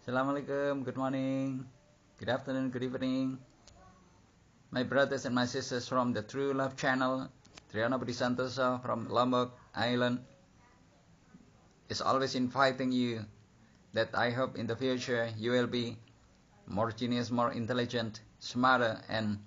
Assalamualaikum, good morning, good afternoon, good evening. My brothers and my sisters from the True Love channel, Triana Budi Santoso from Lombok Island, is always inviting you that I hope in the future you will be more genius, more intelligent, smarter, and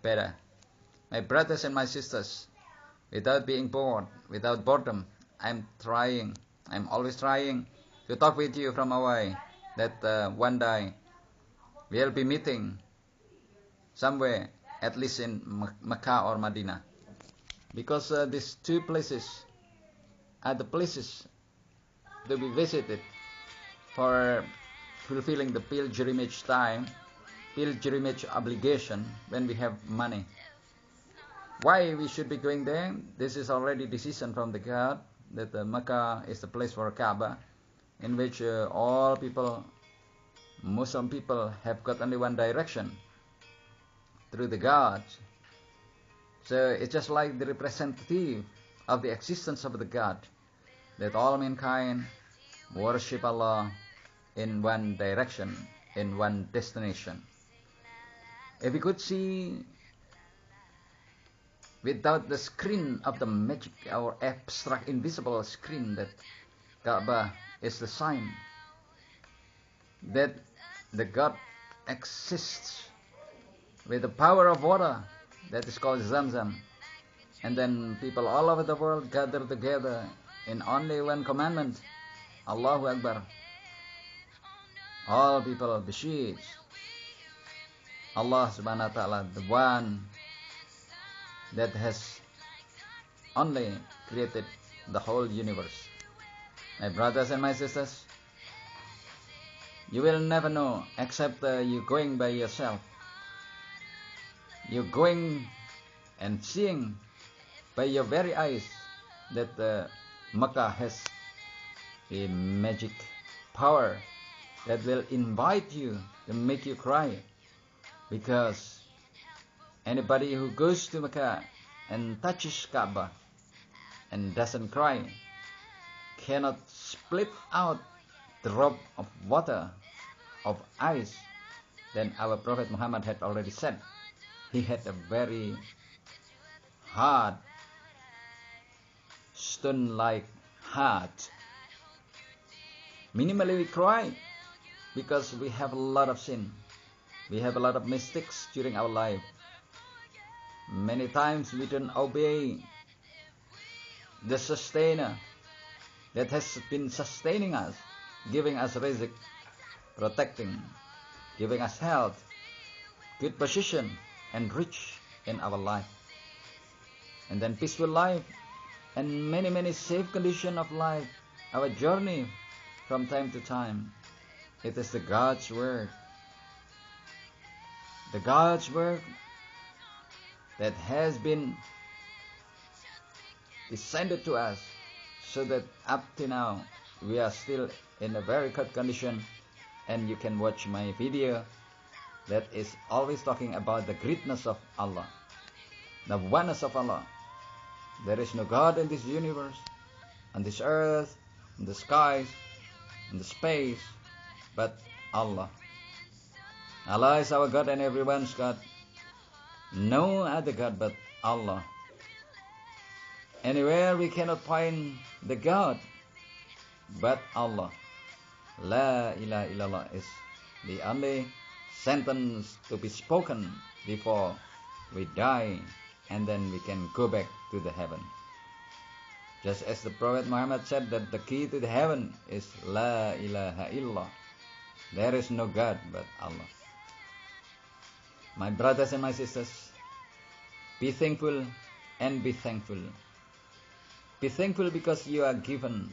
better. My brothers and my sisters, without being bored, without boredom, I'm always trying to talk with you from away, that one day we'll be meeting somewhere, at least in Mecca or Medina, because these two places are the places to be visited for fulfilling the pilgrimage obligation when we have money. Why we should be going there? This is already decision from the God that Mecca is the place for Kaaba, in which all people, Muslim people, have got only one direction, through the gods. So it's just like the representative of the existence of the God, that all mankind worship Allah in one direction, in one destination. If we could see without the screen of the magic or abstract invisible screen, that Kaaba is the sign that the God exists with the power of water that is called Zamzam, and then people all over the world gather together in only one commandment, Allahu Akbar. All people beseech Allah subhanahu wa ta'ala, the one that has only created the whole universe. My brothers and my sisters, you will never know except you going by yourself. You're going and seeing by your very eyes that Makkah has a magic power that will invite you to make you cry, because anybody who goes to Makkah and touches Kaaba and doesn't cry cannot split out drop of water, of ice. Then our Prophet Muhammad had already said he had a very hard, stone-like heart. Minimally we cry because we have a lot of sin. We have a lot of mistakes during our life. Many times we don't obey the sustainer that has been sustaining us, giving us rizq, protecting, giving us health, good position, and rich in our life, and then peaceful life, and many safe condition of life, our journey from time to time. It is the God's work, the God's work that has been descended to us, so that up to now we are still in a very good condition. And you can watch my video that is always talking about the greatness of Allah, the oneness of Allah. There is no God in this universe, on this earth, in the skies, in the space, but Allah. Allah is our God and everyone's God. No other God but Allah. Anywhere we cannot find the God but Allah. La ilaha illallah is the only sentence to be spoken before we die, and then we can go back to the heaven. Just as the Prophet Muhammad said that the key to the heaven is La ilaha illallah. There is no God but Allah. My brothers and my sisters, be thankful and be thankful. Be thankful because you are given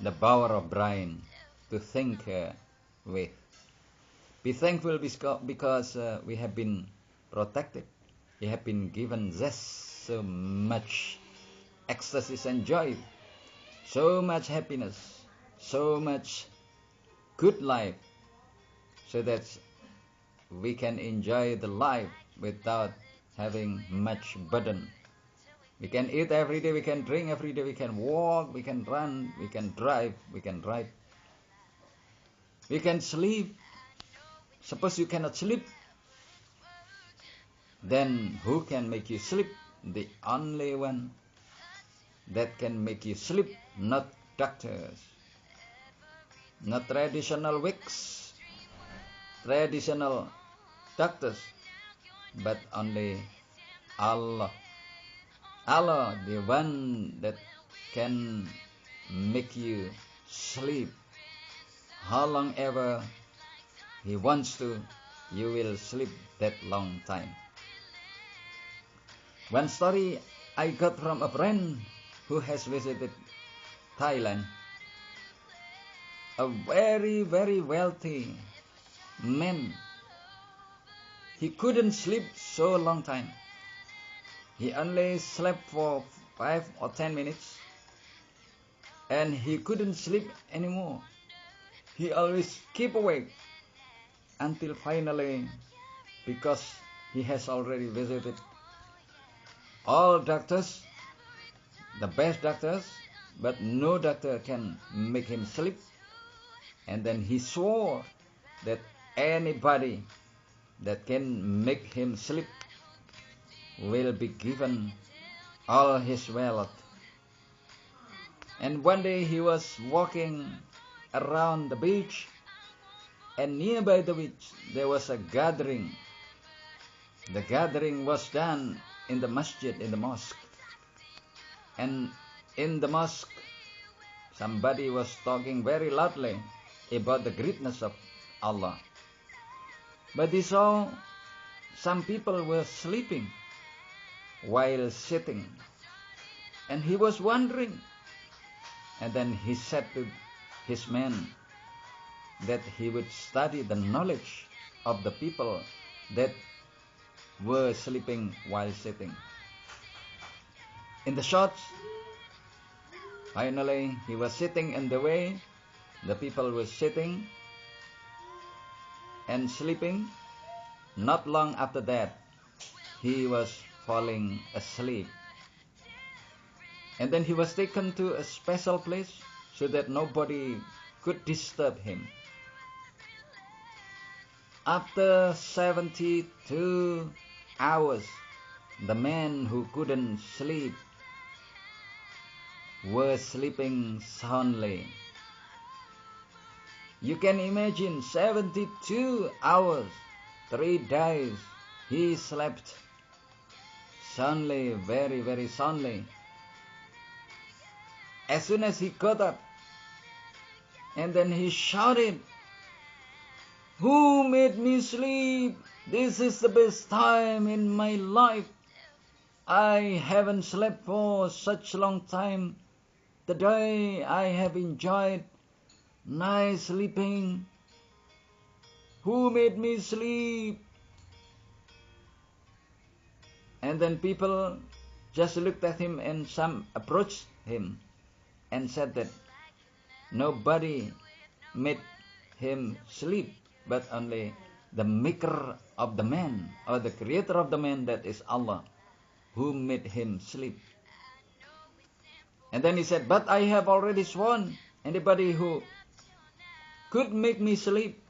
the power of brain to think with. Be thankful because we have been protected. We have been given just so much ecstasy and joy, so much happiness, so much good life, so that we can enjoy the life without having much burden. We can eat every day, we can drink every day, we can walk, we can run, we can drive, we can ride. We can sleep. Suppose you cannot sleep, then who can make you sleep? The only one that can make you sleep, not doctors, not traditional wigs, traditional doctors, but only Allah. Allah, the one that can make you sleep. How long ever He wants to, you will sleep that long time. One story I got from a friend who has visited Thailand. A very, very wealthy man. He couldn't sleep so long time. He only slept for 5 or 10 minutes. And he couldn't sleep anymore. He always keep awake until finally, because he has already visited all doctors, the best doctors, but no doctor can make him sleep. And then he swore that anybody that can make him sleep will be given all his wealth. And one day he was walking around the beach, and nearby the beach there was a gathering. The gathering was done in the masjid, in the mosque. And in the mosque, somebody was talking very loudly about the greatness of Allah. But he saw some people were sleeping while sitting. And he was wondering. And then he said to his men that he would study the knowledge of the people that were sleeping while sitting. In the short, finally he was sitting in the way the people were sitting and sleeping. Not long after that, he was falling asleep. And then he was taken to a special place so that nobody could disturb him. After 72 hours, the men who couldn't sleep were sleeping soundly. You can imagine 72 hours, 3 days, he slept soundly, very, very soundly. As soon as he got up, and then he shouted, "Who made me sleep? This is the best time in my life. I haven't slept for such a long time. Today I have enjoyed nice sleeping. Who made me sleep?" And then people just looked at him, and some approached him and said that nobody made him sleep, but only the maker of the man, or the creator of the man, that is Allah, who made him sleep. And then he said, "But I have already sworn, anybody who could make me sleep,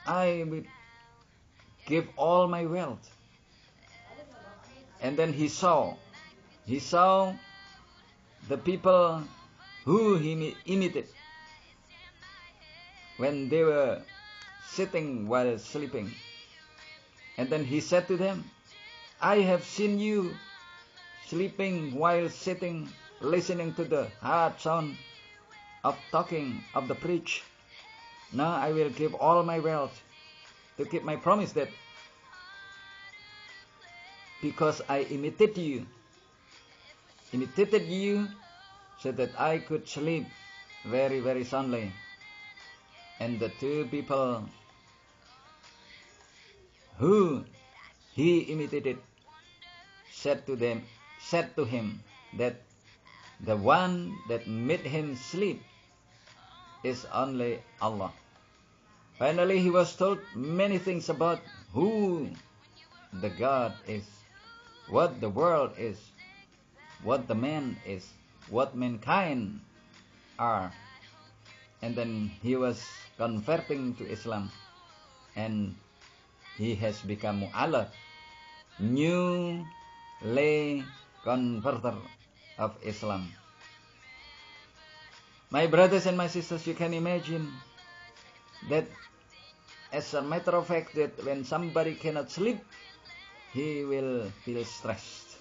I will give all my wealth." And then he saw the people who he imitated when they were sitting while sleeping. And then he said to them, "I have seen you sleeping while sitting, listening to the hard sound of talking of the preach. Now I will give all my wealth to keep my promise, that because I imitated you so that I could sleep very, very soundly." And the two people who he imitated said to him that the one that made him sleep is only Allah. Finally, he was told many things about who the God is, what the world is, what the man is, what mankind are. and then he was converting to Islam, and he has become mu'allaf, new lay converter of Islam. My brothers and my sisters, you can imagine that as a matter of fact that when somebody cannot sleep, he will feel stressed.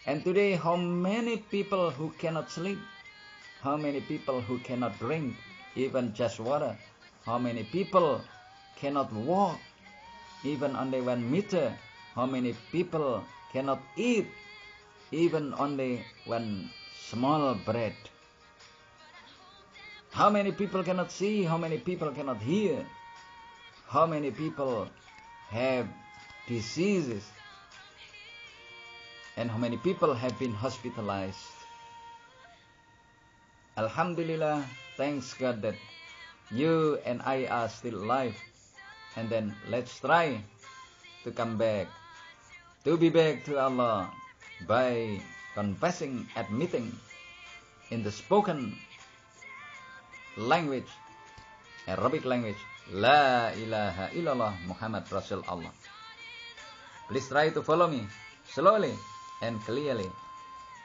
And today, how many people who cannot sleep? How many people who cannot drink even just water? How many people cannot walk even only 1 meter? How many people cannot eat even only one small bread? How many people cannot see? How many people cannot hear? How many people have diseases? And how many people have been hospitalized? Alhamdulillah, thanks God that you and I are still alive. And then let's try to come back, to be back to Allah by confessing, admitting in the spoken language, Arabic language, La ilaha illallah Muhammad Rasul Allah. Please try to follow me slowly and clearly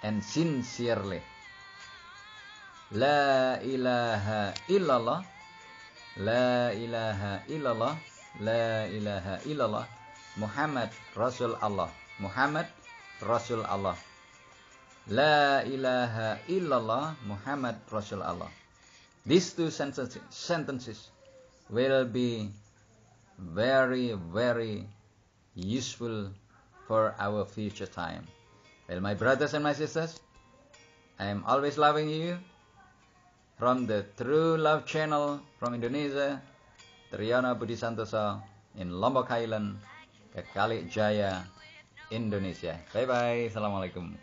and sincerely. La ilaha illallah, La ilaha illallah, La ilaha illallah Muhammad Rasul Allah, Muhammad Rasul Allah. La ilaha illallah Muhammad Rasul Allah. These two sentences will be very, very useful for our future time. Well, my brothers and my sisters, I am always loving you from the True Love Channel from Indonesia, Triyono Budi Santoso in Lombok Island, Kekali Jaya, Indonesia. Bye-bye. Assalamualaikum.